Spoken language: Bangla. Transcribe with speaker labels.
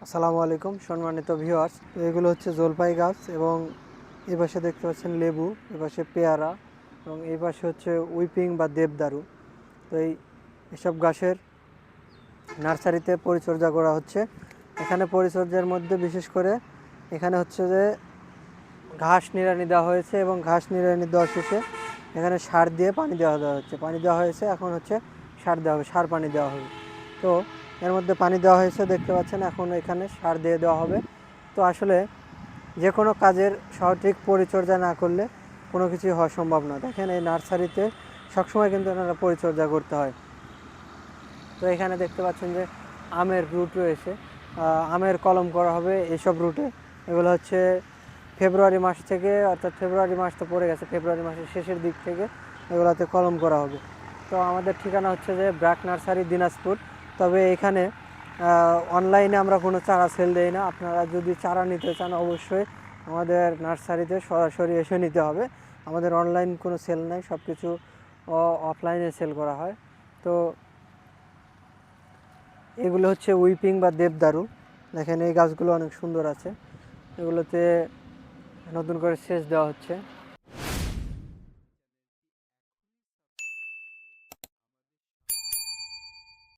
Speaker 1: আসসালামু আলাইকুম সম্মানিত ভিউয়ার্স। এগুলো হচ্ছে জলপাই গাছ এবং এই পাশে দেখতে পাচ্ছেন লেবু, এ পাশে পেয়ারা এবং এই পাশে হচ্ছে উইপিং বা দেবদারু। তো এসব গাছের নার্সারিতে পরিচর্যা করা হচ্ছে। এখানে পরিচর্যার মধ্যে বিশেষ করে এখানে হচ্ছে যে ঘাস নিড়ানি দেওয়া হয়েছে এবং ঘাস নিড়ানি দেওয়া শেষে এখানে সার দিয়ে পানি দেওয়া হচ্ছে। পানি দেওয়া হয়েছে, এখন হচ্ছে সার দেওয়া হবে, সার পানি দেওয়া হবে। তো এর মধ্যে পানি দেওয়া হয়েছে দেখতে পাচ্ছেন, এখন এখানে সার দিয়ে দেওয়া হবে। তো আসলে যে কোনো কাজের সঠিক পরিচর্যা না করলে কোনো কিছুই হওয়া সম্ভব না। দেখেন এই নার্সারিতে সবসময় কিন্তু এনারা পরিচর্যা করতে হয়। তো এখানে দেখতে পাচ্ছেন যে আমের রুট রয়েছে, আমের কলম করা হবে এইসব রুটে। এগুলো হচ্ছে ফেব্রুয়ারি মাস থেকে, অর্থাৎ ফেব্রুয়ারি মাস তো পড়ে গেছে, ফেব্রুয়ারি মাসের শেষের দিক থেকে এগুলোতে কলম করা হবে। তো আমাদের ঠিকানা হচ্ছে যে ব্র্যাক নার্সারি, দিনাজপুর। তবে এখানে অনলাইনে আমরা কোনো চারা সেল দেই না। আপনারা যদি চারা নিতে চান অবশ্যই আমাদের নার্সারিতে সরাসরি এসে নিতে হবে। আমাদের অনলাইন কোনো সেল নাই, সব কিছু অফলাইনে সেল করা হয়। তো এগুলো হচ্ছে উইপিং বা দেবদারু। দেখেন এই গাছগুলো অনেক সুন্দর আছে, এগুলোতে নতুন করে সেচ দেওয়া হচ্ছে।